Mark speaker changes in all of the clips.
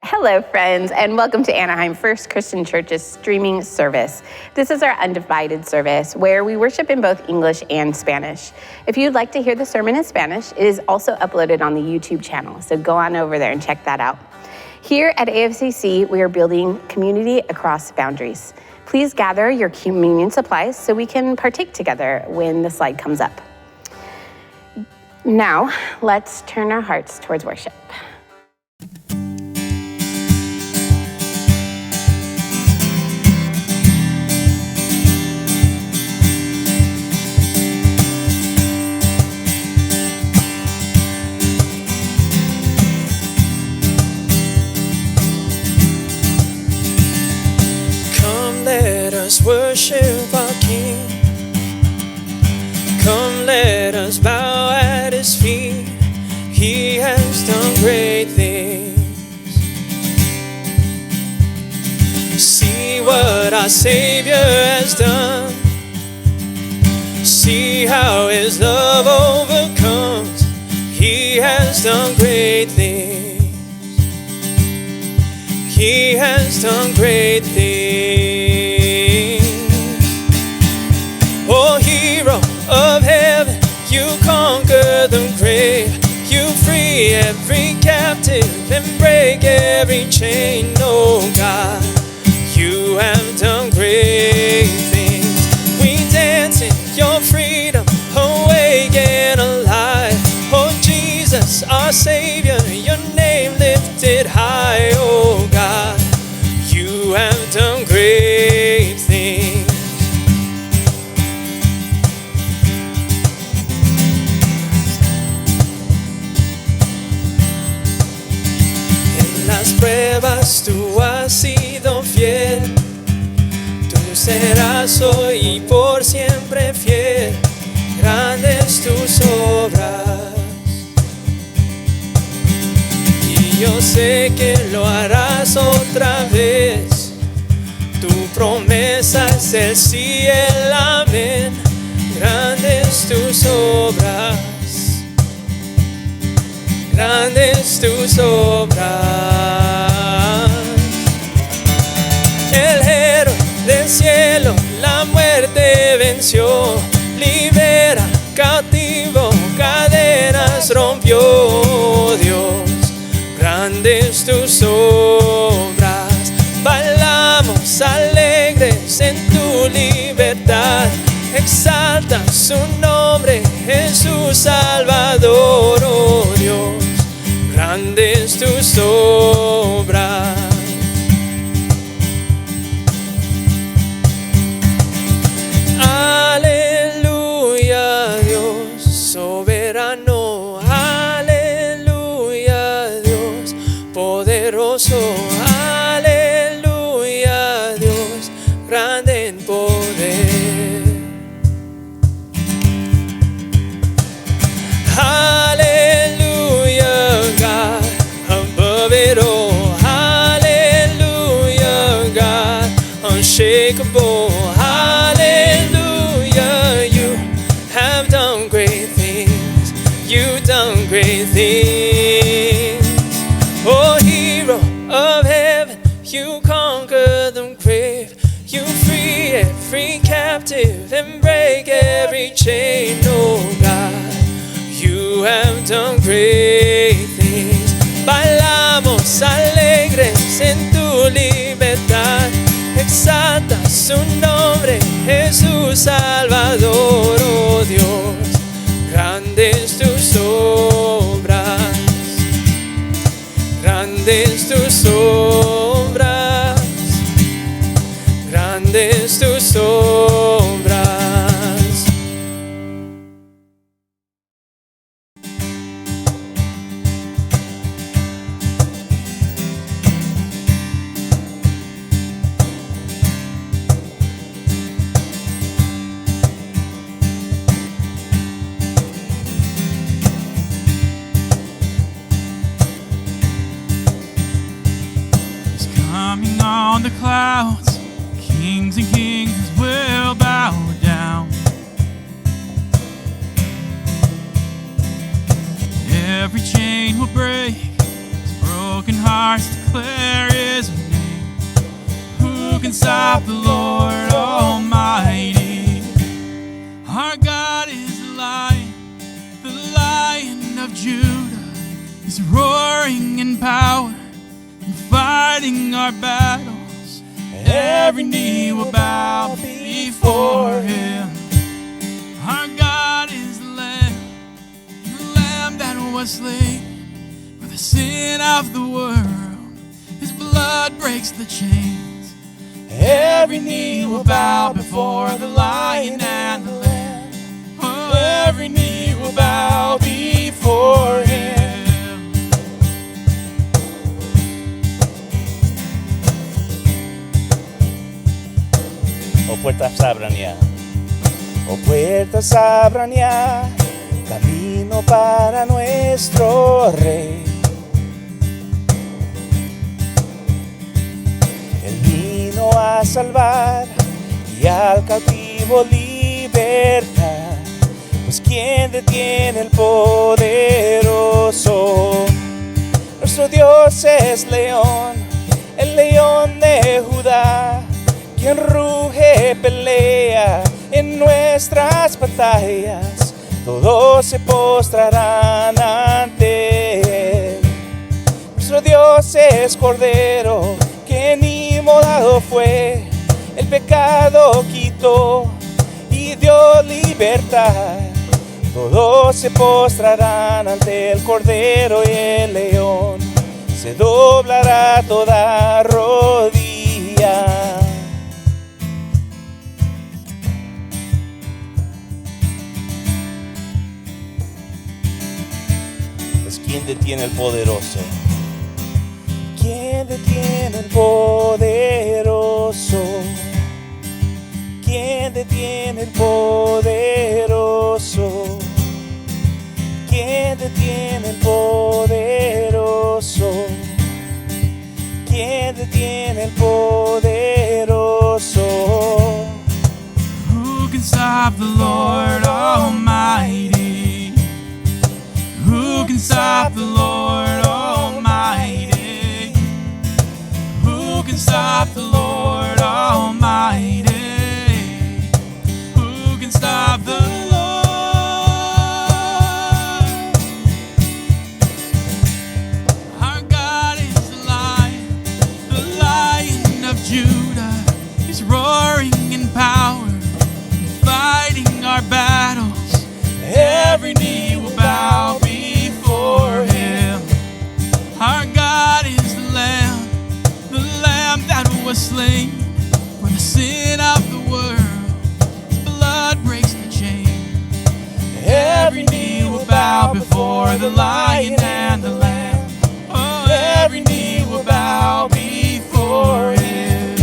Speaker 1: Hello, friends, and welcome to Anaheim First Christian Church's streaming service. This is our undivided service where we worship in both English and Spanish. If you'd like to hear the sermon in Spanish, it is also uploaded on the YouTube channel, so go on over there and check that out. Here at AFCC, we are building community across boundaries. Please gather your communion supplies so we can partake together when the slide comes up. Now, let's turn our hearts towards worship.
Speaker 2: Worship our King. Come, let us bow at His feet. He has done great things. See what our Savior has done. See how His love overcomes. He has done great things. He has done great things. Oh, hero of heaven, you conquer the grave. You free every captive and break every chain. Oh God, you have done great things. We dance in your freedom, awake and alive. Oh Jesus, our Savior, your name lifted high. Oh God, you have done great things. Las pruebas tú has sido fiel, tú serás hoy y por siempre fiel. Grandes tus obras, y yo sé que lo harás otra vez. Tu promesa es el sí y el amén. Grandes tus obras, grandes tus obras. El héroe del cielo la muerte venció, libera cautivo, cadenas rompió. Dios, grandes tus obras. Bailamos alegres en tu libertad. Exalta su nombre, Jesús Salvador. Oh Dios, grandes tus obras. Aleluya, Dios soberano. Aleluya, Dios poderoso. Aleluya, Dios grande en poder. Hallelujah, God, above it all. Hallelujah, God, unshakable. Hallelujah, you have done great things. You've done great things. Oh, hero of heaven, you conquer the grave. You free every captive and break every chain. Oh, God, you have done great things. Bailamos alegres en tu libertad. Exalta su nombre, Jesús Salvador. Oh Dios, grandes tus obras. Grandes tus obras. Grandes tus obras.
Speaker 3: Coming on the clouds, kings and kings will bow down. Every chain will break, broken hearts declare His name. Who can stop the Lord Almighty? Our God is the Lion of Judah. He's roaring in power and fighting our battles. Every knee will bow before Him. Our God is the Lamb that was slain for the sin of the world. His blood breaks the chains. Every knee will bow before the Lion and the Lamb. Oh, every knee will bow before Him.
Speaker 4: Oh puertas abran ya, oh puertas abran ya, camino para nuestro Rey. Él vino a salvar y al cautivo libertar, pues ¿quién detiene el poderoso? Nuestro Dios es león, el león de Judá, quien ruge, pelea en nuestras batallas. Todos se postrarán ante Él. Nuestro Dios es Cordero, quien inmolado fue, el pecado quitó y dio libertad. Todos se postrarán ante el Cordero y el león. Se doblará toda rodilla. ¿Quién detiene el poderoso? ¿Quién detiene el poderoso? ¿Quién detiene el poderoso? ¿Quién detiene el poderoso? ¿Quién detiene el poderoso?
Speaker 3: Who can stop the Lord Almighty? Who can stop the Lord Almighty? Who can stop the Lord Almighty? Who can stop the Lord? Our God is the Lion of Judah. He's roaring in power, fighting our battles. Every knee will bow before Him. Our God is the Lamb that was slain for the sin of the world. His blood breaks the chain. Every knee will bow before the Lion and the Lamb. Oh, every knee will bow before Him.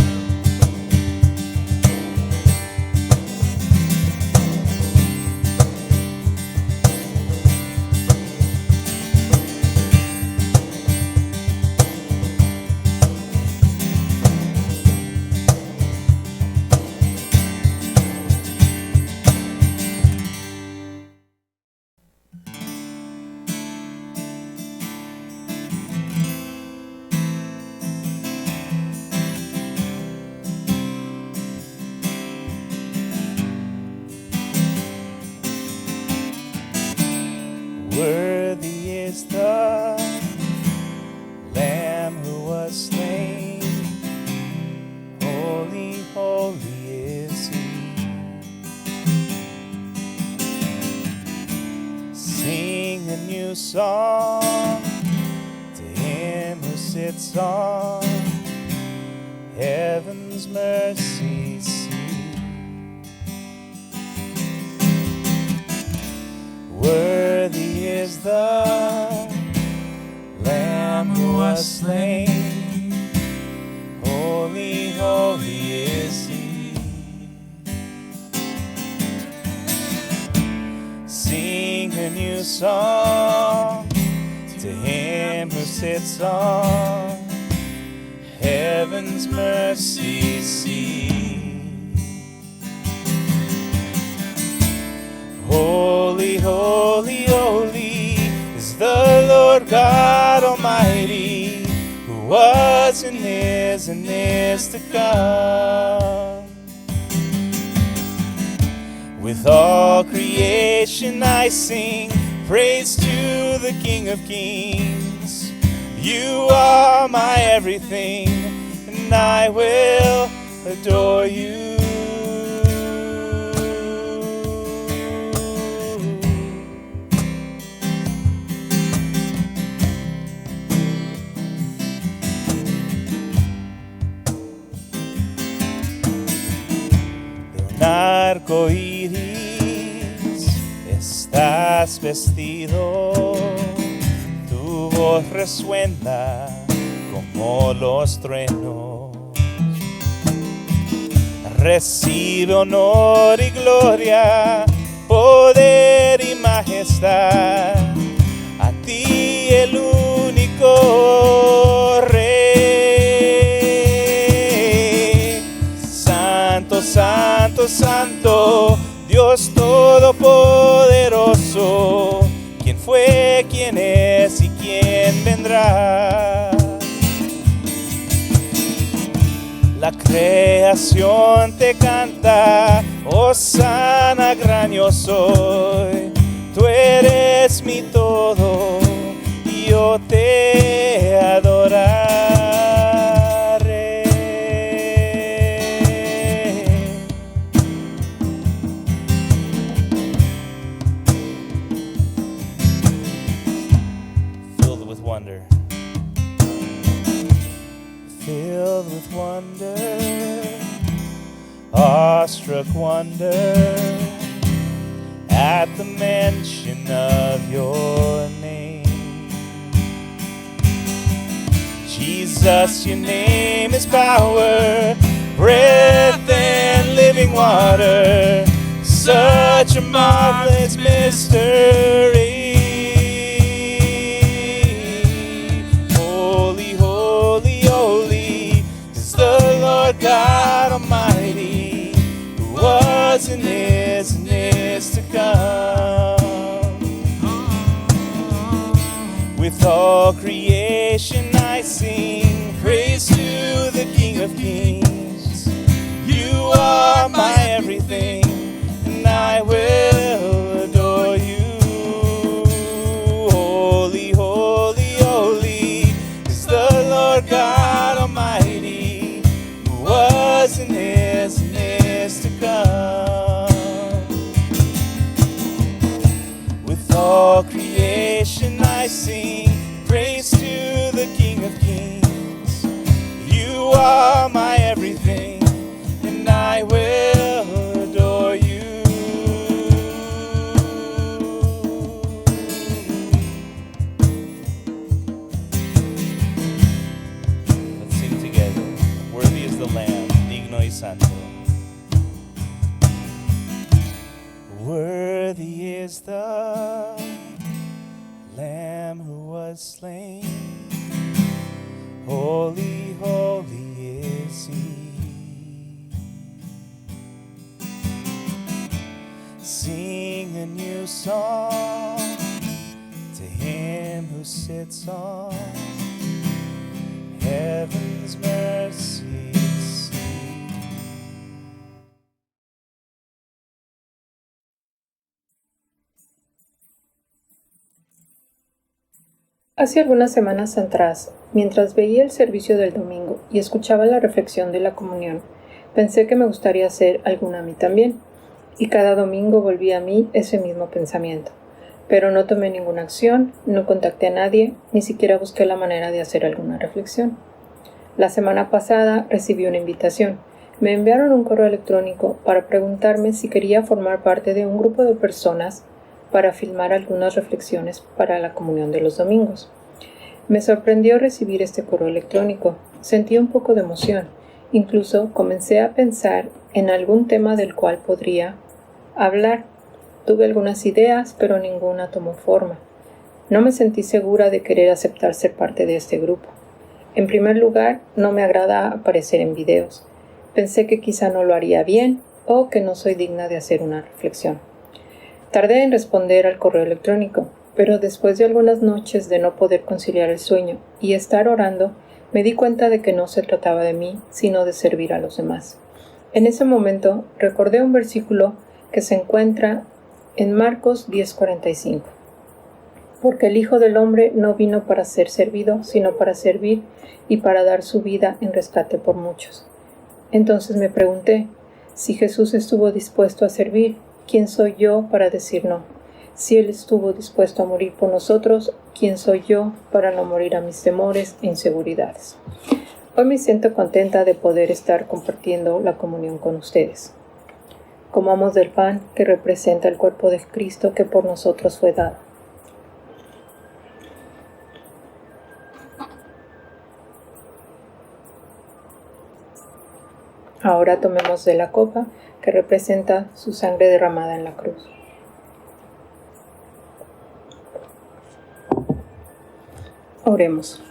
Speaker 4: Worthy is the Lamb who was slain. Holy, holy is He. Sing a new song to Him who sits on heaven's mercy seat. Worthy is the Lamb who was slain. Holy, holy is He. Sing a new song to Him who sits on heaven's mercy seat. Holy, holy, holy is the Lord God Almighty. who was and is to come. With all creation I sing praise to the King of Kings. You are my everything, and I will adore you. De un arco iris estás vestido, tu voz resuena como los truenos. Recibe honor y gloria, poder y majestad, a ti el único Rey. Santo, santo, santo, Dios todopoderoso, ¿quién fue, quién es y quién vendrá? La creación te canta, hosana, gran yo soy. Tú eres mi todo y yo te adoraré. Filled with wonder. Filled with wonder, awestruck wonder, at the mention of your name. Jesus, your name is power, breath and living water, such a marvelous mystery. God Almighty, who was and is to come. With all creation I sing praise to the King of Kings. You are my everything, and I will adore you. Holy, holy, holy is the Lord God Almighty, was and is to come. With all creation I sing praise to the King of Kings. You are my everything, and I will adore you. Let's sing together. Worthy is the Lamb, digno y santo. Worthy is the Lamb who was slain. Holy, holy is he. Sing a new song to him who sits on heaven's mercy seat.
Speaker 5: Hace algunas semanas atrás, mientras veía el servicio del domingo y escuchaba la reflexión de la comunión, pensé que me gustaría hacer alguna a mí también, y cada domingo volvía a mí ese mismo pensamiento. Pero no tomé ninguna acción, no contacté a nadie, ni siquiera busqué la manera de hacer alguna reflexión. La semana pasada recibí una invitación. Me enviaron un correo electrónico para preguntarme si quería formar parte de un grupo de personas para filmar algunas reflexiones para la comunión de los domingos. Me sorprendió recibir este correo electrónico. Sentí un poco de emoción. Incluso comencé a pensar en algún tema del cual podría hablar. Tuve algunas ideas, pero ninguna tomó forma. No me sentí segura de querer aceptar ser parte de este grupo. En primer lugar, no me agrada aparecer en videos. Pensé que quizá no lo haría bien o que no soy digna de hacer una reflexión. Tardé en responder al correo electrónico, pero después de algunas noches de no poder conciliar el sueño y estar orando, Me di cuenta de que no se trataba de mí, sino de servir a los demás. En ese momento recordé un versículo que se encuentra en Marcos 10:45. Porque el Hijo del Hombre no vino para ser servido, sino para servir y para dar su vida en rescate por muchos. Entonces me pregunté, si Jesús estuvo dispuesto a servir, ¿quién soy yo para decir no? Si Él estuvo dispuesto a morir por nosotros, ¿quién soy yo para no morir a mis temores e inseguridades? Hoy me siento contenta de poder estar compartiendo la comunión con ustedes. Comamos del pan que representa el cuerpo de Cristo que por nosotros fue dado. Ahora tomemos de la copa que representa su sangre derramada en la cruz. Oremos.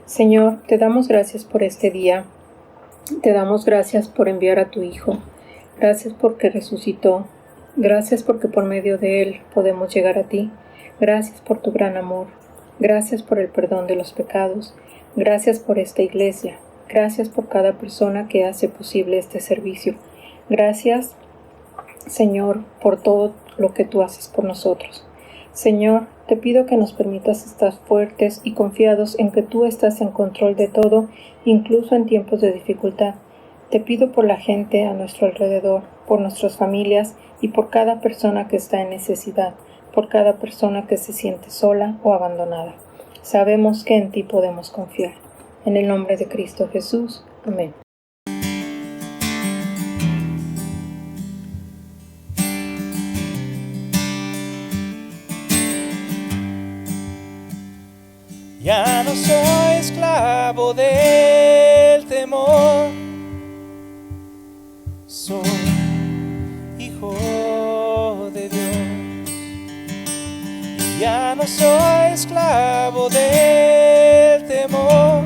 Speaker 5: Señor, te damos gracias por este día. Te damos gracias por enviar a tu Hijo. Gracias porque resucitó. Gracias porque por medio de Él podemos llegar a ti. Gracias por tu gran amor. Gracias por el perdón de los pecados. Gracias por esta iglesia. Gracias por cada persona que hace posible este servicio. Gracias, Señor, por todo lo que tú haces por nosotros. Señor, te pido que nos permitas estar fuertes y confiados en que tú estás en control de todo, incluso en tiempos de dificultad. Te pido por la gente a nuestro alrededor, por nuestras familias y por cada persona que está en necesidad, por cada persona que se siente sola o abandonada. Sabemos que en ti podemos confiar. En el nombre de Cristo Jesús. Amén.
Speaker 4: Ya no soy esclavo del temor, soy hijo de Dios. Ya no soy esclavo del temor,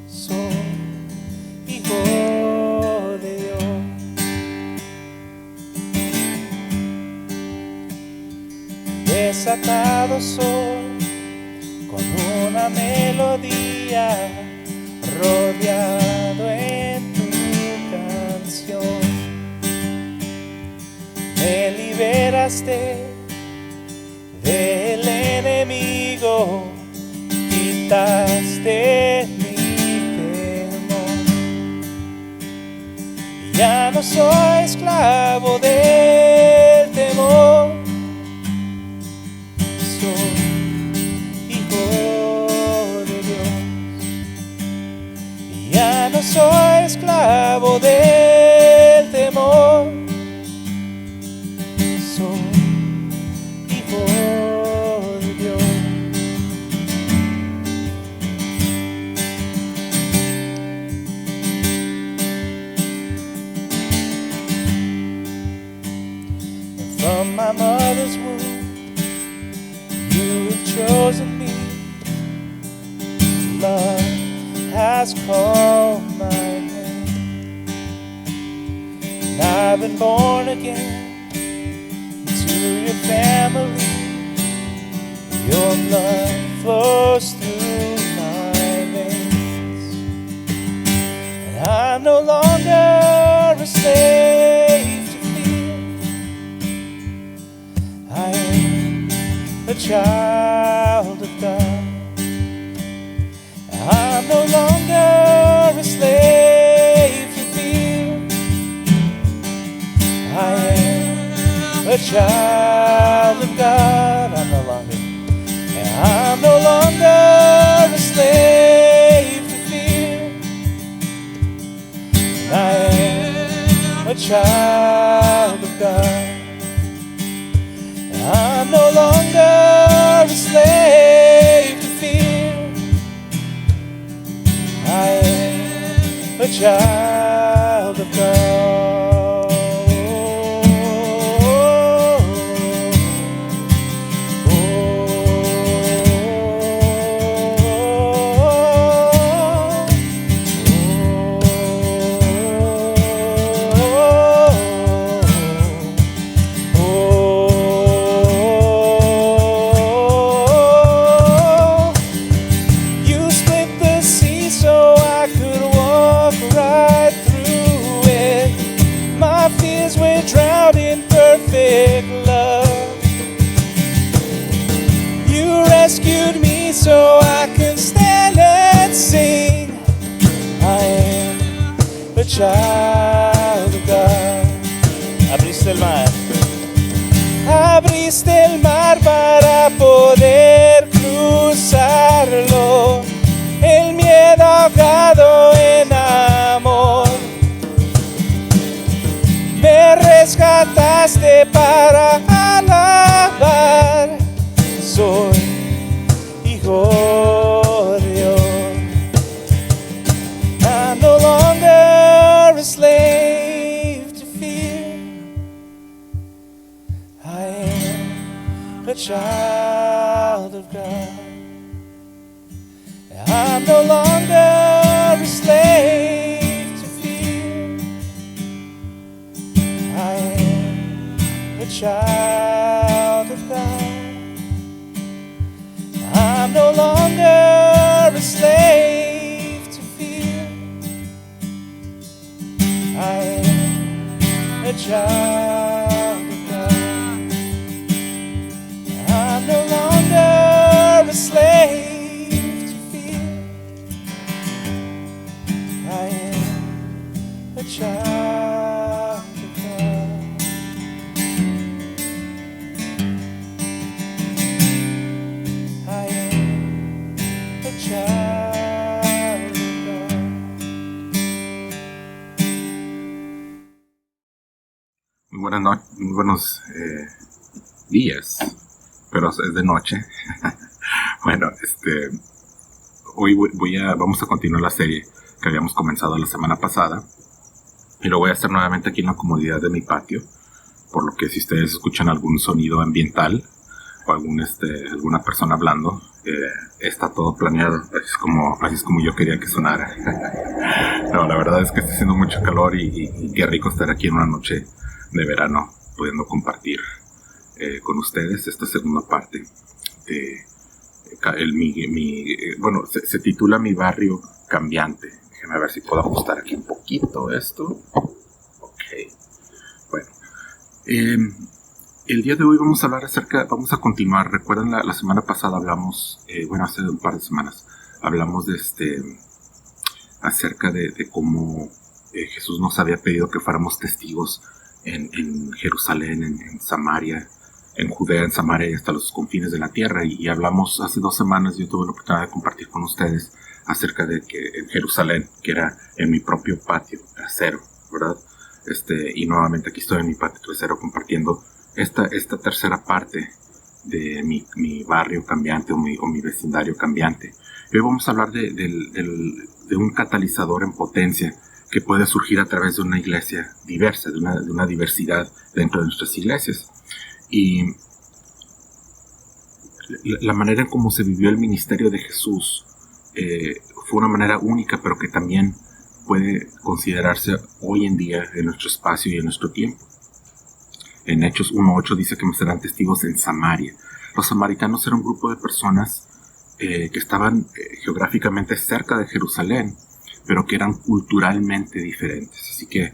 Speaker 4: soy hijo de Dios. Desatado soy con una melodía, rodeado en tu canción. Me liberaste del enemigo, quitaste mi temor. Ya no soy esclavo del temor, soy ya no soy esclavo del temor, soy hijo de Dios. And from my mother's womb, you have chosen me, love has called my name, and I've been born again into your family. Your blood flows through my veins, and I'm no longer a slave to fear. I am a child of God. I'm no longer a slave to fear. I am a child of God. I'm no longer a slave to fear. I am a child of God. I'm no longer a slave to fear. I am a child of God. child of God. Abriste el mar. Abriste el mar para poder cruzarlo. El miedo ahogado en amor. Me rescataste para alabar. Soy hijo de Dios. I'm no longer a slave to fear. I am a child of God. I'm no longer a slave to fear. I am a child of God. I'm no longer a slave to fear. I am a child of God. I'm no longer a slave to fear. I am a child of God. I am a child of God.
Speaker 6: Muy buenos días, pero es de noche. Bueno, hoy vamos a continuar la serie que habíamos comenzado la semana pasada y lo voy a hacer nuevamente aquí en la comodidad de mi patio, por lo que si ustedes escuchan algún sonido ambiental o alguna persona hablando, está todo planeado, así es como yo quería que sonara. No, la verdad es que está haciendo mucho calor y qué rico estar aquí en una noche de verano pudiendo compartir con ustedes esta segunda parte de bueno, se titula Mi Barrio Cambiante. Déjenme ver si puedo ajustar aquí un poquito esto. Ok, bueno, el día de hoy vamos a continuar. Recuerdan la semana pasada hablamos, hace un par de semanas hablamos acerca de cómo Jesús nos había pedido que fuéramos testigos en Jerusalén, en Samaria, en Judea, en Samaria y hasta los confines de la tierra. Y hablamos hace 2 semanas, yo tuve la oportunidad de compartir con ustedes acerca de que en Jerusalén, que era en mi propio patio trasero, ¿verdad? Y nuevamente aquí estoy en mi patio trasero compartiendo esta tercera parte de mi barrio cambiante o mi vecindario cambiante. Y hoy vamos a hablar de un catalizador en potencia que puede surgir a través de una iglesia diversa, de una diversidad dentro de nuestras iglesias. Y la manera en cómo se vivió el ministerio de Jesús fue una manera única, pero que también puede considerarse hoy en día en nuestro espacio y en nuestro tiempo. En Hechos 1:8 dice que me serán testigos en Samaria. Los samaritanos eran un grupo de personas que estaban geográficamente cerca de Jerusalén, pero que eran culturalmente diferentes. Así que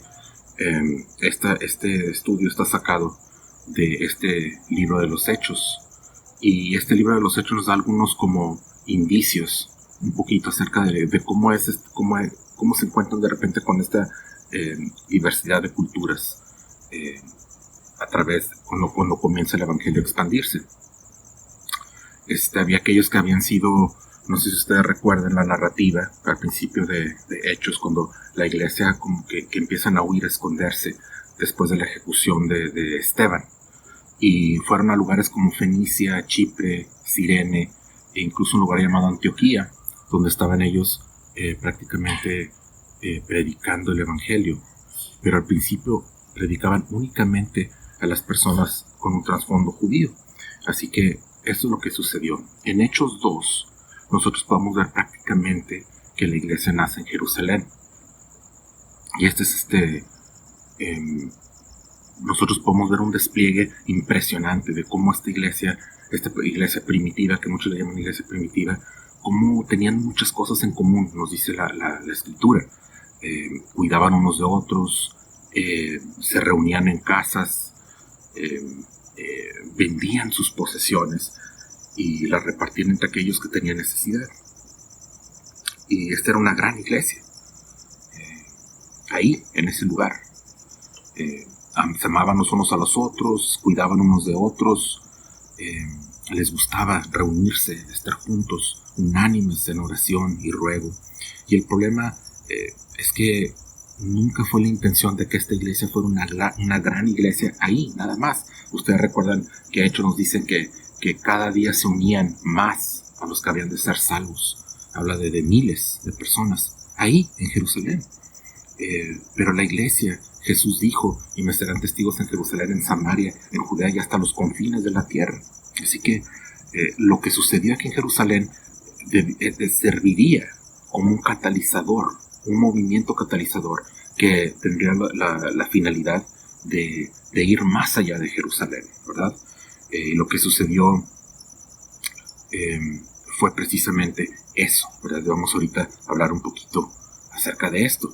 Speaker 6: este estudio está sacado de este libro de los Hechos. Y este libro de los Hechos nos da algunos como indicios, un poquito acerca de cómo se encuentran de repente con esta diversidad de culturas a través, cuando comienza el evangelio a expandirse. Había aquellos que habían sido, no sé si ustedes recuerdan la narrativa al principio de Hechos, cuando la iglesia como que empiezan a huir, a esconderse después de la ejecución de Esteban, y fueron a lugares como Fenicia, Chipre, Cirene e incluso un lugar llamado Antioquía, donde estaban ellos prácticamente predicando el evangelio, pero al principio predicaban únicamente a las personas con un trasfondo judío. Así que eso es lo que sucedió. En Hechos 2 nosotros podemos ver prácticamente que la iglesia nace en Jerusalén. Y nosotros podemos ver un despliegue impresionante de cómo esta iglesia primitiva, que muchos le llaman iglesia primitiva, cómo tenían muchas cosas en común, nos dice la escritura. Cuidaban unos de otros, se reunían en casas, vendían sus posesiones y las repartían entre aquellos que tenían necesidad. Y esta era una gran iglesia. ahí, en ese lugar. Se amaban los unos a los otros, cuidaban unos de otros, les gustaba reunirse, estar juntos, unánimes en oración y ruego. Y el problema es que nunca fue la intención de que esta iglesia fuera una gran iglesia ahí, nada más. Ustedes recuerdan que Hechos nos dicen que cada día se unían más a los que habían de ser salvos. Habla de miles de personas ahí en Jerusalén. Pero la iglesia, Jesús dijo, y me serán testigos en Jerusalén, en Samaria, en Judea y hasta los confines de la tierra. Así que lo que sucedió aquí en Jerusalén serviría como un catalizador, un movimiento catalizador que tendría la finalidad de ir más allá de Jerusalén, ¿verdad? Lo que sucedió fue precisamente eso, ¿verdad? Vamos ahorita a hablar un poquito acerca de esto.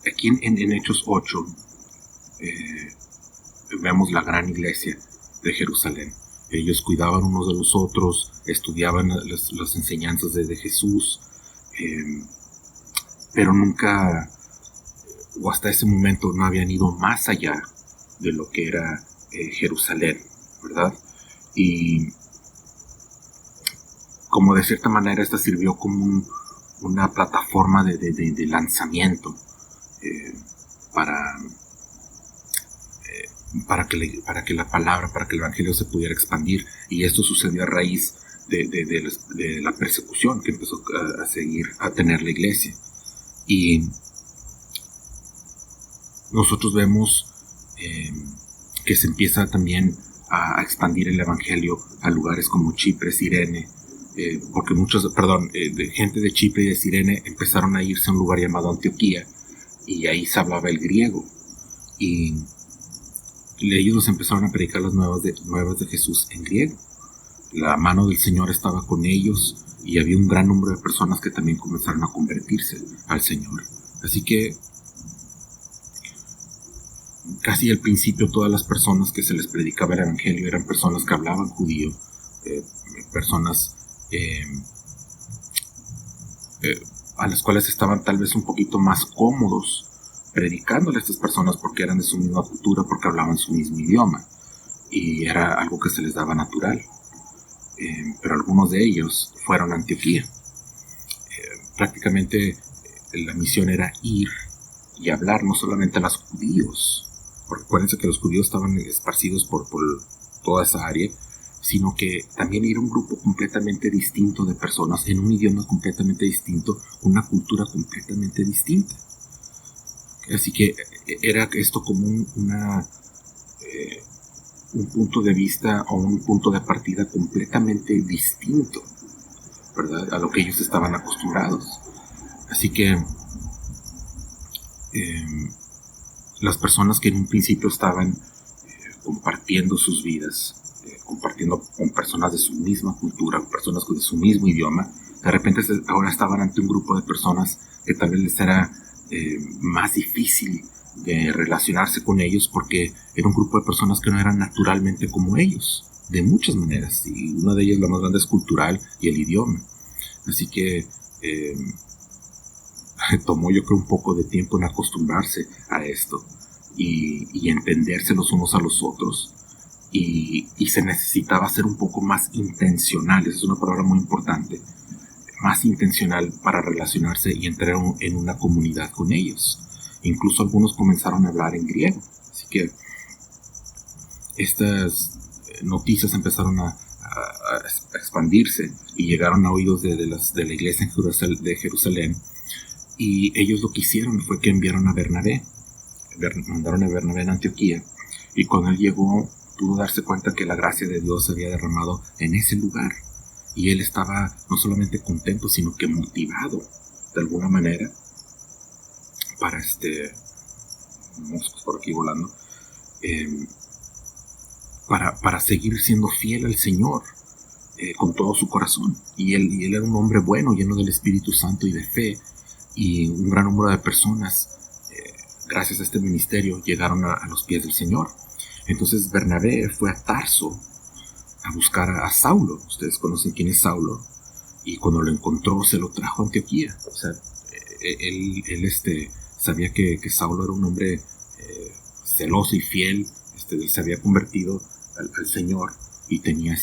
Speaker 6: Aquí en Hechos 8 vemos la gran iglesia de Jerusalén. Ellos cuidaban unos de los otros, estudiaban las enseñanzas de Jesús, pero nunca, o hasta ese momento, no habían ido más allá de lo que era Jerusalén, ¿verdad? Y como de cierta manera esta sirvió como una plataforma de lanzamiento para que la palabra, para que el evangelio se pudiera expandir. Y esto sucedió a raíz de la persecución que empezó a tener la iglesia. Y nosotros vemos que se empieza también a expandir el evangelio a lugares como Chipre, Cirene, porque gente de Chipre y de Cirene empezaron a irse a un lugar llamado Antioquía, y ahí se hablaba el griego, y ellos empezaron a predicar las nuevas de Jesús en griego. La mano del Señor estaba con ellos, y había un gran número de personas que también comenzaron a convertirse al Señor. Así que casi al principio todas las personas que se les predicaba el evangelio eran personas que hablaban judío, personas a las cuales estaban tal vez un poquito más cómodos predicándole a estas personas porque eran de su misma cultura, porque hablaban su mismo idioma, y era algo que se les daba natural. Pero algunos de ellos fueron a Antioquía. Prácticamente la misión era ir y hablar no solamente a los judíos, porque acuérdense que los judíos estaban esparcidos por toda esa área, sino que también era un grupo completamente distinto de personas, en un idioma completamente distinto, una cultura completamente distinta. Así que era esto como un punto de vista o un punto de partida completamente distinto, ¿verdad?, a lo que ellos estaban acostumbrados. Así que las personas que en un principio estaban compartiendo sus vidas, compartiendo con personas de su misma cultura, con personas de su mismo idioma, de repente ahora estaban ante un grupo de personas que tal vez les era más difícil de relacionarse con ellos, porque era un grupo de personas que no eran naturalmente como ellos, de muchas maneras, y una de ellas, la más grande, es cultural y el idioma. Así que tomó, yo creo, un poco de tiempo en acostumbrarse a esto y entenderse los unos a los otros, y se necesitaba ser un poco más intencional. Esa es una palabra muy importante, más intencional para relacionarse y entrar en una comunidad con ellos. Incluso algunos comenzaron a hablar en griego. Así que estas noticias empezaron a expandirse y llegaron a oídos de la iglesia de Jerusalén. Y ellos lo que hicieron fue que enviaron a Bernabé. Mandaron a Bernabé en Antioquía. Y cuando él llegó, pudo darse cuenta que la gracia de Dios se había derramado en ese lugar. Y él estaba no solamente contento, sino que motivado de alguna manera para moscos por aquí volando, para seguir siendo fiel al Señor con todo su corazón. Y él era un hombre bueno, lleno del Espíritu Santo y de fe, y un gran número de personas, gracias a este ministerio, llegaron a los pies del Señor. Entonces Bernabé fue a Tarso a buscar a Saulo. Ustedes conocen quién es Saulo, y cuando lo encontró se lo trajo a Antioquía. O sea, él sabía que Saulo era un hombre celoso y fiel, se había convertido al Señor y tenía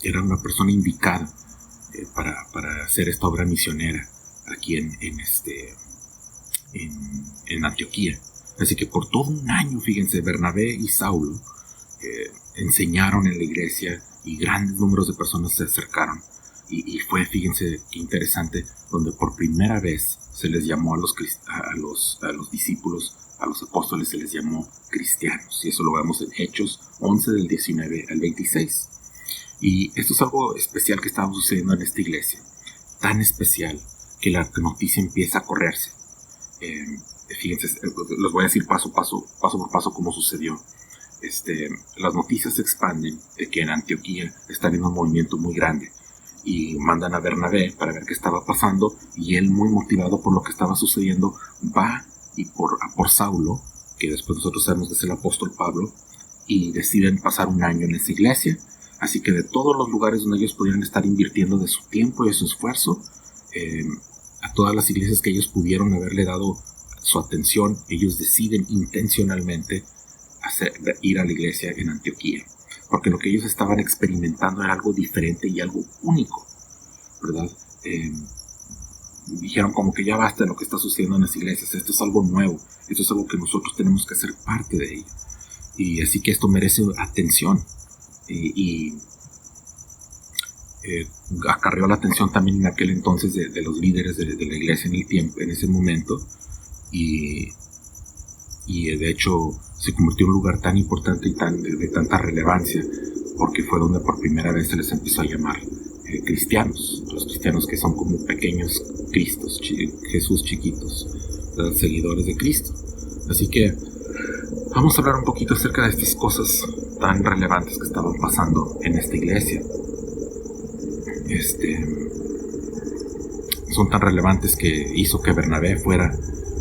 Speaker 6: era una persona indicada para hacer esta obra misionera aquí en Antioquía. Así que por todo un año, fíjense, Bernabé y Saulo enseñaron en la iglesia y grandes números de personas se acercaron. Y fue, fíjense, qué interesante, donde por primera vez se les llamó a los discípulos, a los apóstoles, se les llamó cristianos. Y eso lo vemos en Hechos 11 del 19 al 26. Y esto es algo especial que estaba sucediendo en esta iglesia. Tan especial que la noticia empieza a correrse. Fíjense, les voy a decir paso por paso cómo sucedió. Las noticias se expanden de que en Antioquía está habiendo un movimiento muy grande. Y mandan a Bernabé para ver qué estaba pasando, y él, muy motivado por lo que estaba sucediendo, va a por Saulo, que después nosotros sabemos que es el apóstol Pablo, y deciden pasar un año en esa iglesia. Así que de todos los lugares donde ellos pudieran estar invirtiendo de su tiempo y de su esfuerzo, a todas las iglesias que ellos pudieron haberle dado su atención, ellos deciden intencionalmente ir a la iglesia en Antioquía. Porque lo que ellos estaban experimentando era algo diferente y algo único, ¿verdad? Dijeron como que ya basta de lo que está sucediendo en las iglesias, esto es algo nuevo, esto es algo que nosotros tenemos que ser parte de ello. Y así que esto merece atención. Acarreó la atención también en aquel entonces de los líderes de la iglesia en ese momento. Y de hecho se convirtió en un lugar tan importante y de tanta relevancia, porque fue donde por primera vez se les empezó a llamar cristianos, los cristianos que son como pequeños Cristos, Jesús chiquitos, los seguidores de Cristo. Así que vamos a hablar un poquito acerca de estas cosas tan relevantes que estaban pasando en esta iglesia. Son tan relevantes que hizo que Bernabé fuera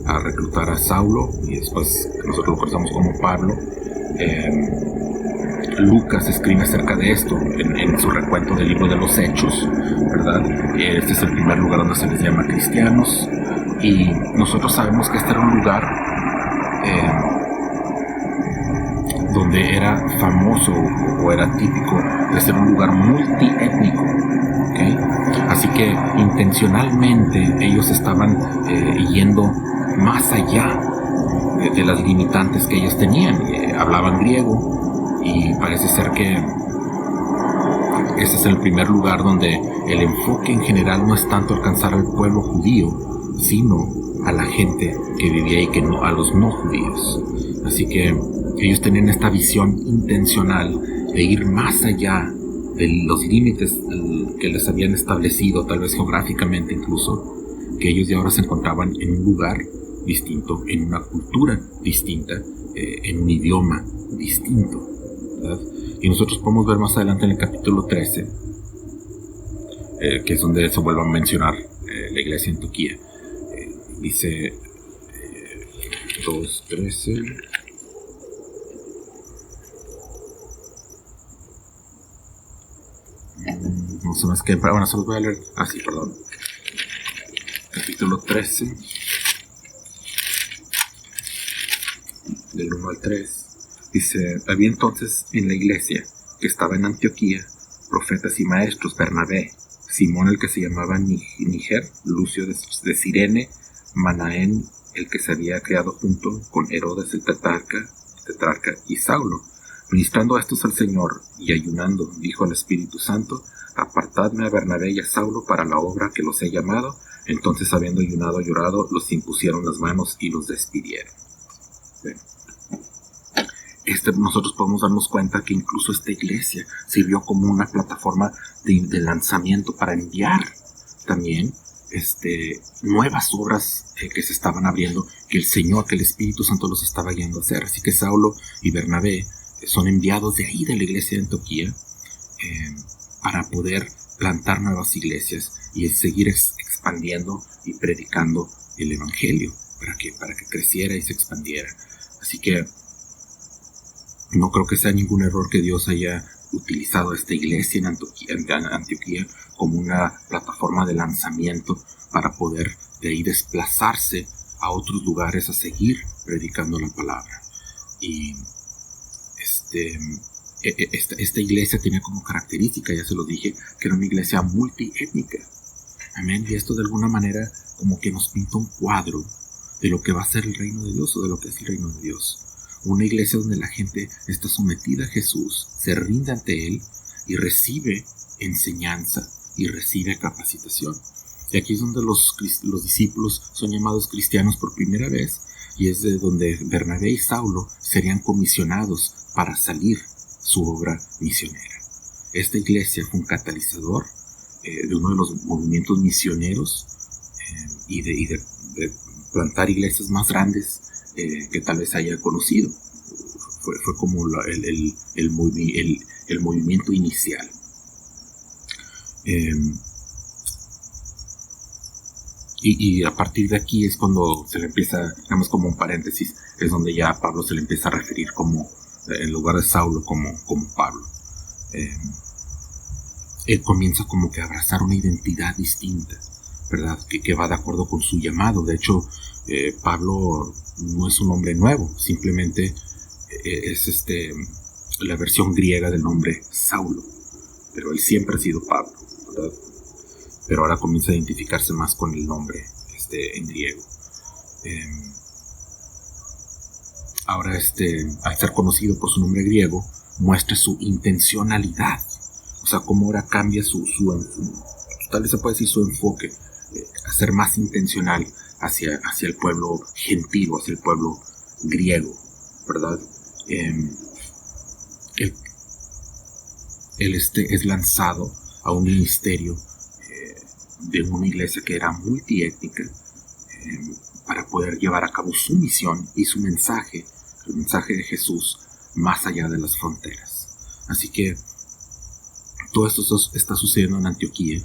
Speaker 6: a reclutar a Saulo, y después nosotros lo conocemos como Pablo. Lucas escribe acerca de esto en su recuento del libro de los Hechos, ¿verdad? Este es el primer lugar donde se les llama cristianos, y nosotros sabemos que este era un lugar donde era famoso o era típico de ser un lugar multiétnico, ¿okay? Así que intencionalmente ellos estaban yendo más allá de las limitantes que ellos tenían. Hablaban griego, y parece ser que ese es el primer lugar donde el enfoque en general no es tanto alcanzar al pueblo judío, sino a la gente que vivía ahí, a los no judíos. Así que ellos tenían esta visión intencional de ir más allá de los límites que les habían establecido, tal vez geográficamente incluso, que ellos ya ahora se encontraban en un lugar distinto, en una cultura distinta, en un idioma distinto, ¿verdad? Y nosotros podemos ver más adelante en el capítulo 13, que es donde se vuelve a mencionar la iglesia en Antioquía. Dice 2:13. No sé más que... Bueno, se los voy a leer. Sí, perdón. Capítulo 13. Del 1 al 3. Dice: había entonces en la iglesia que estaba en Antioquía profetas y maestros: Bernabé, Simón el que se llamaba Níger, Lucio de Cirene, Manaén el que se había criado junto con Herodes el tetrarca, y Saulo. Ministrando a estos al Señor y ayunando, dijo al Espíritu Santo: apartadme a Bernabé y a Saulo para la obra que los he llamado. Entonces, habiendo ayunado y llorado, los impusieron las manos y los despidieron. Bien. Nosotros podemos darnos cuenta que incluso esta iglesia sirvió como una plataforma de lanzamiento para enviar también nuevas obras que se estaban abriendo, que el Espíritu Santo los estaba guiando a hacer. Así que Saulo y Bernabé son enviados de ahí, de la iglesia de Antioquía, para poder plantar nuevas iglesias y seguir expandiendo y predicando el evangelio, para que creciera y se expandiera. Así que no creo que sea ningún error que Dios haya utilizado esta iglesia en Antioquía como una plataforma de lanzamiento para poder de ahí desplazarse a otros lugares a seguir predicando la palabra. Y esta iglesia tenía como característica, ya se lo dije, que era una iglesia multiétnica. Amén. Y esto de alguna manera como que nos pinta un cuadro de lo que va a ser el reino de Dios o de lo que es el reino de Dios. Una iglesia donde la gente está sometida a Jesús, se rinde ante Él y recibe enseñanza y recibe capacitación. Y aquí es donde los discípulos son llamados cristianos por primera vez, y es de donde Bernabé y Saulo serían comisionados para salir su obra misionera. Esta iglesia fue un catalizador de uno de los movimientos misioneros y de plantar iglesias más grandes que tal vez haya conocido. Fue como el movimiento inicial. Y a partir de aquí es cuando se le empieza, digamos como un paréntesis, es donde ya a Pablo se le empieza a referir como, en lugar de Saulo, como Pablo. Él comienza como que a abrazar una identidad distinta, ¿verdad? Que va de acuerdo con su llamado. De hecho, Pablo no es un nombre nuevo, simplemente es la versión griega del nombre Saulo, pero él siempre ha sido Pablo, ¿verdad? Pero ahora comienza a identificarse más con el nombre en griego. Ahora al ser conocido por su nombre griego, muestra su intencionalidad. O sea, cómo ahora cambia tal vez se puede decir su enfoque, a ser más intencional hacia el pueblo gentil, hacia el pueblo griego, ¿verdad? Él es lanzado a un ministerio de una iglesia que era multiétnica, para poder llevar a cabo su misión y su mensaje, el mensaje de Jesús, más allá de las fronteras. Así que todo esto está sucediendo en Antioquía.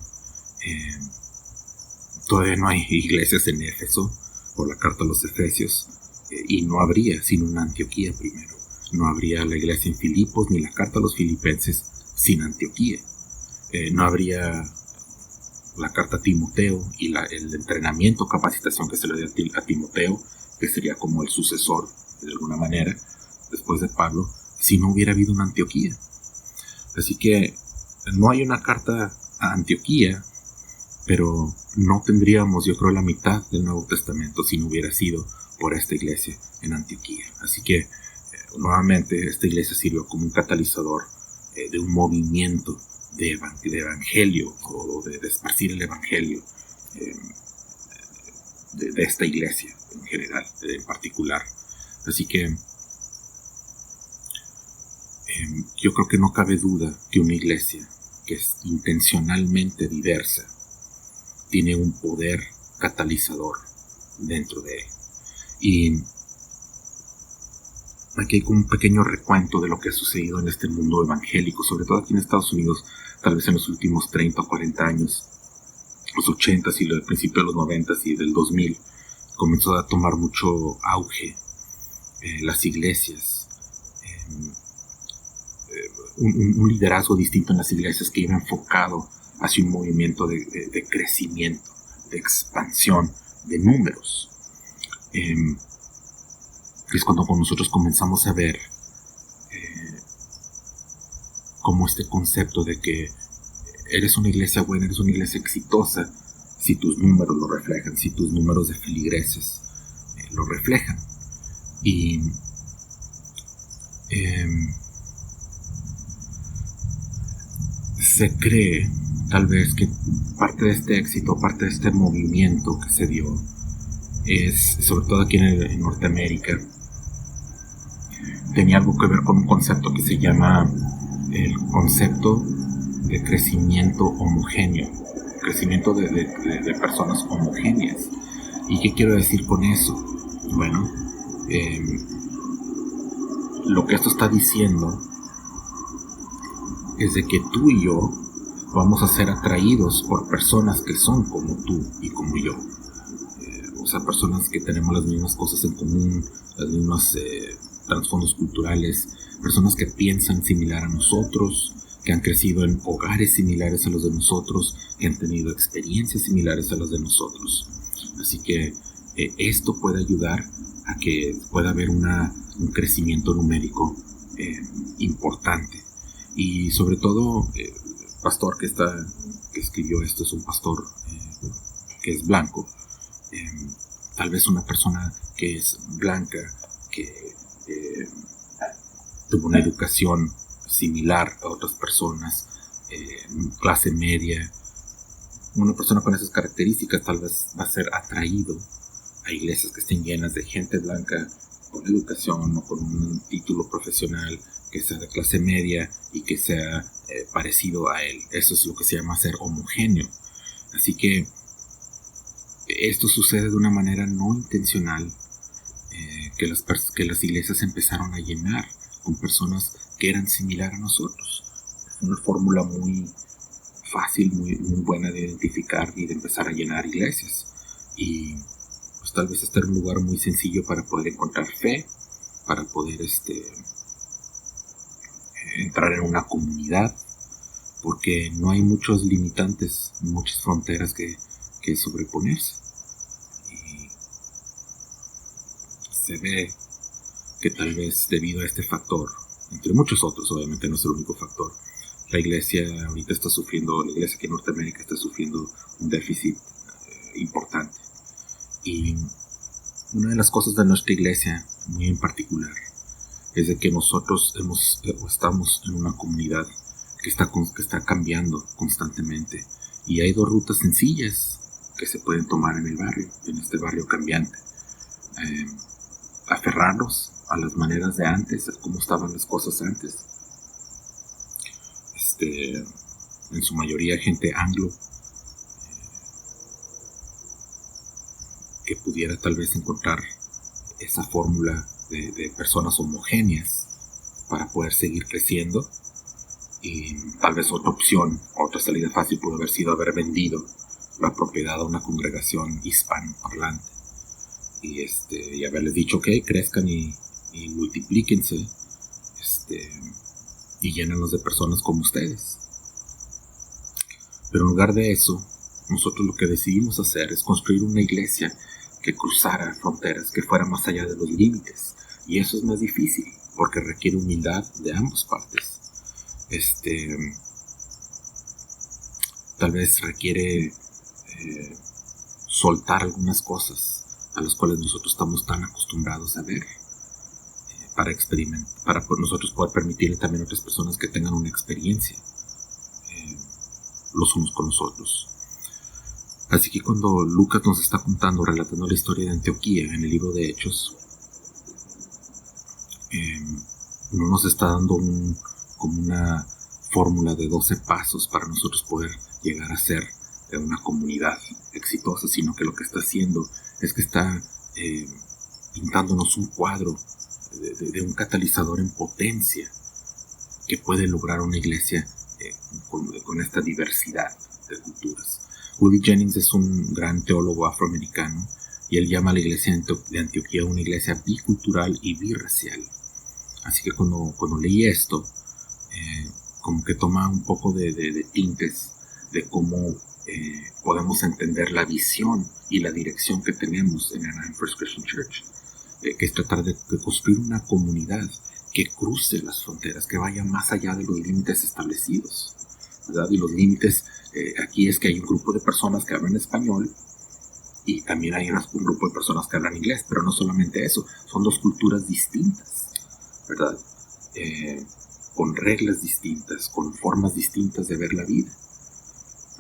Speaker 6: Todavía no hay iglesias en Éfeso por la carta a los Efesios, y no habría sin una Antioquía primero. No habría la iglesia en Filipos ni la carta a los Filipenses sin Antioquía. No habría la carta a Timoteo y el entrenamiento, capacitación que se le dio a Timoteo, que sería como el sucesor de alguna manera después de Pablo, si no hubiera habido una Antioquía. Así que no hay una carta a Antioquía, pero no tendríamos, yo creo, la mitad del Nuevo Testamento si no hubiera sido por esta iglesia en Antioquía. Así que nuevamente esta iglesia sirvió como un catalizador de un movimiento de evangelio, o de esparcir el evangelio de esta iglesia en general, en particular. Así que yo creo que no cabe duda que una iglesia que es intencionalmente diversa tiene un poder catalizador dentro de él. Y aquí hay como un pequeño recuento de lo que ha sucedido en este mundo evangélico, sobre todo aquí en Estados Unidos, tal vez en los últimos 30 o 40 años, los 80s y el principio de los 90s y del 2000, comenzó a tomar mucho auge las iglesias, un liderazgo distinto en las iglesias que iba enfocado hacia un movimiento de crecimiento, de expansión, de números. Es cuando nosotros comenzamos a ver como este concepto de que eres una iglesia buena, eres una iglesia exitosa si tus números lo reflejan, si tus números de feligreses lo reflejan. Y se cree tal vez que parte de este éxito, parte de este movimiento que se dio, es, sobre todo aquí en Norteamérica, tenía algo que ver con un concepto que se llama el concepto de crecimiento homogéneo, crecimiento de personas homogéneas. ¿Y qué quiero decir con eso? Bueno, lo que esto está diciendo es de que tú y yo vamos a ser atraídos por personas que son como tú y como yo. O sea, personas que tenemos las mismas cosas en común, las mismas trasfondos culturales, personas que piensan similar a nosotros, que han crecido en hogares similares a los de nosotros, que han tenido experiencias similares a las de nosotros. Así que esto puede ayudar a que pueda haber un crecimiento numérico importante. Y sobre todo, el pastor que escribió esto es un pastor que es blanco. Tal vez una persona que es blanca, que tuvo una educación similar a otras personas, clase media. Una persona con esas características tal vez va a ser atraído a iglesias que estén llenas de gente blanca con educación o con un título profesional que sea de clase media y que sea parecido a él. Eso es lo que se llama ser homogéneo. Así que esto sucede de una manera no intencional, que las iglesias empezaron a llenar con personas que eran similares a nosotros. Es una fórmula muy fácil, muy buena de identificar y de empezar a llenar iglesias. Y pues tal vez este era un lugar muy sencillo para poder encontrar fe, para poder entrar en una comunidad, porque no hay muchos limitantes, muchas fronteras que sobreponerse. Y se ve que tal vez debido a este factor, entre muchos otros, obviamente no es el único factor, la iglesia ahorita está sufriendo, la iglesia aquí en Norteamérica está sufriendo un déficit importante. Y una de las cosas de nuestra iglesia, muy en particular, es de que nosotros estamos en una comunidad que está cambiando constantemente. Y hay dos rutas sencillas que se pueden tomar en el barrio, en este barrio cambiante. Aferrarnos a las maneras de antes, a cómo estaban las cosas antes. En su mayoría gente anglo, que pudiera tal vez encontrar esa fórmula de personas homogéneas para poder seguir creciendo. Y tal vez otra opción, otra salida fácil pudo haber sido haber vendido la propiedad a una congregación hispanoparlante y haberles dicho que crezcan y multiplíquense y llénanos de personas como ustedes. Pero en lugar de eso, nosotros lo que decidimos hacer es construir una iglesia que cruzara fronteras, que fuera más allá de los límites. Y eso es más difícil, porque requiere humildad de ambas partes. Tal vez requiere soltar algunas cosas a las cuales nosotros estamos tan acostumbrados a ver, para experimentar, para nosotros poder permitirle también a otras personas que tengan una experiencia los unos con los otros. Así que cuando Lucas nos está relatando la historia de Antioquía en el libro de Hechos, no nos está dando como una fórmula de 12 pasos para nosotros poder llegar a ser una comunidad exitosa, sino que lo que está haciendo es que está pintándonos un cuadro de un catalizador en potencia que puede lograr una iglesia con esta diversidad de culturas. Willie Jennings es un gran teólogo afroamericano y él llama a la iglesia de Antioquía una iglesia bicultural y birracial. Así que cuando leí esto, como que toma un poco de tintes de cómo podemos entender la visión y la dirección que tenemos en Anaheim First Christian Church, que es tratar de construir una comunidad que cruce las fronteras, que vaya más allá de los límites establecidos, ¿verdad? Y los límites aquí es que hay un grupo de personas que hablan español y también hay un grupo de personas que hablan inglés, pero no solamente eso, son dos culturas distintas, ¿verdad? Con reglas distintas, con formas distintas de ver la vida,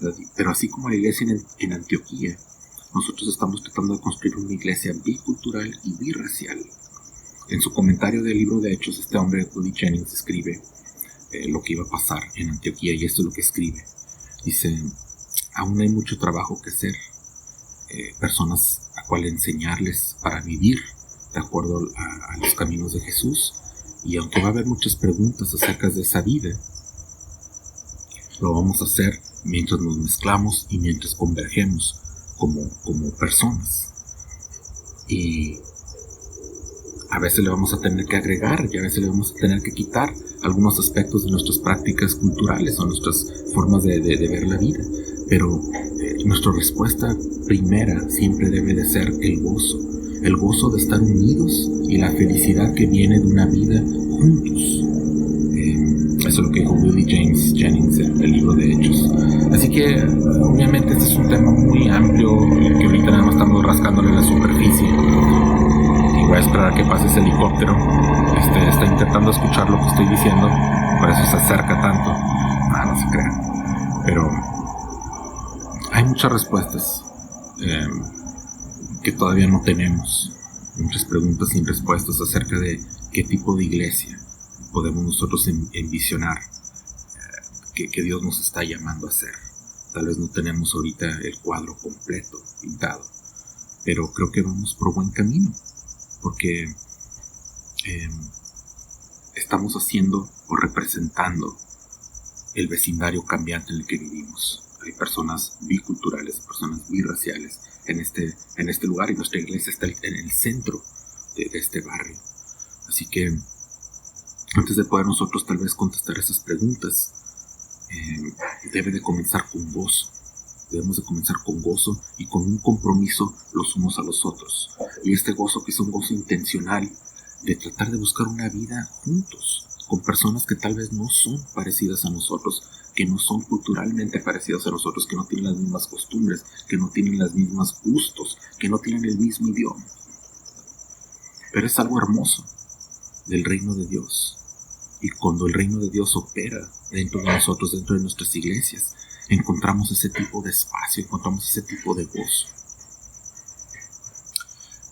Speaker 6: ¿verdad? Pero así como la iglesia en Antioquía, nosotros estamos tratando de construir una iglesia bicultural y birracial. En su comentario del libro de Hechos, este hombre, Willie Jennings, escribe lo que iba a pasar en Antioquía, y esto es lo que escribe. Dice: aún hay mucho trabajo que hacer, personas a cuales enseñarles para vivir de acuerdo a los caminos de Jesús, y aunque va a haber muchas preguntas acerca de esa vida, lo vamos a hacer mientras nos mezclamos y mientras convergemos como personas. Y a veces le vamos a tener que agregar y a veces le vamos a tener que quitar algunos aspectos de nuestras prácticas culturales o nuestras formas de ver la vida. Pero nuestra respuesta primera siempre debe de ser el gozo de estar unidos y la felicidad que viene de una vida juntos. Eso es lo que dijo Willie James Jennings en el libro de Hechos. Así que obviamente este es un tema muy amplio que ahorita nada más estamos rascándole la superficie. Y voy a esperar a que pase ese helicóptero. Está intentando escuchar lo que estoy diciendo, por eso se acerca tanto. No se crean. Pero hay muchas respuestas que todavía no tenemos. Muchas preguntas sin respuestas acerca de qué tipo de iglesia podemos nosotros envisionar que Dios nos está llamando a ser. Tal vez no tenemos ahorita el cuadro completo pintado, pero creo que vamos por buen camino, porque estamos haciendo o representando el vecindario cambiante en el que vivimos. Hay personas biculturales, personas birraciales en este lugar, y nuestra iglesia está en el centro de este barrio. Así que antes de poder nosotros tal vez contestar esas preguntas, debe de comenzar con gozo. Debemos de comenzar con gozo y con un compromiso los unos a los otros. Y este gozo, que es un gozo intencional de tratar de buscar una vida juntos, con personas que tal vez no son parecidas a nosotros, que no son culturalmente parecidas a nosotros, que no tienen las mismas costumbres, que no tienen los mismos gustos, que no tienen el mismo idioma. Pero es algo hermoso del reino de Dios. Y cuando el reino de Dios opera dentro de nosotros, dentro de nuestras iglesias, encontramos ese tipo de espacio, encontramos ese tipo de gozo.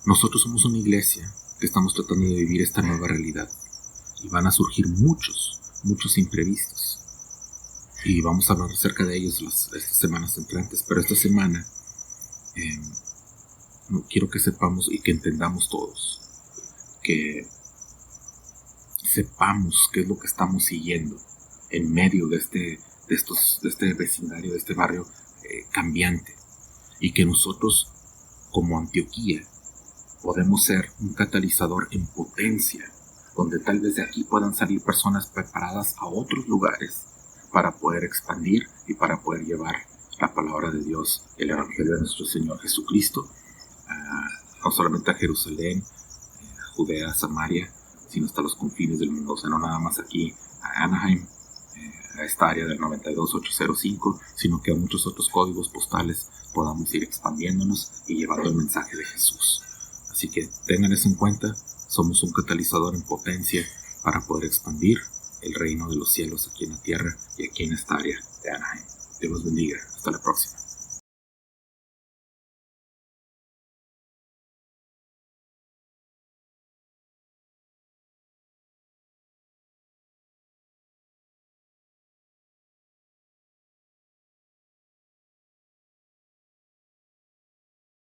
Speaker 6: Nosotros somos una iglesia que estamos tratando de vivir esta nueva realidad. Y van a surgir muchos imprevistos. Y vamos a hablar acerca de ellos estas semanas entrantes. Pero esta semana quiero que sepamos y que entendamos todos, que sepamos qué es lo que estamos siguiendo en medio de este vecindario, de este barrio cambiante, y que nosotros como Antioquía podemos ser un catalizador en potencia, donde tal vez de aquí puedan salir personas preparadas a otros lugares para poder expandir y para poder llevar la palabra de Dios, el evangelio de nuestro Señor Jesucristo, no solamente a Jerusalén, a Judea, a Samaria, sino hasta los confines del mundo. O sea, no nada más aquí a Anaheim, a esta área del 92805, sino que a muchos otros códigos postales podamos ir expandiéndonos y llevando el mensaje de Jesús. Así que tengan eso en cuenta. Somos un catalizador en potencia para poder expandir el reino de los cielos aquí en la tierra y aquí en esta área de Anaheim. Dios los bendiga. Hasta la próxima.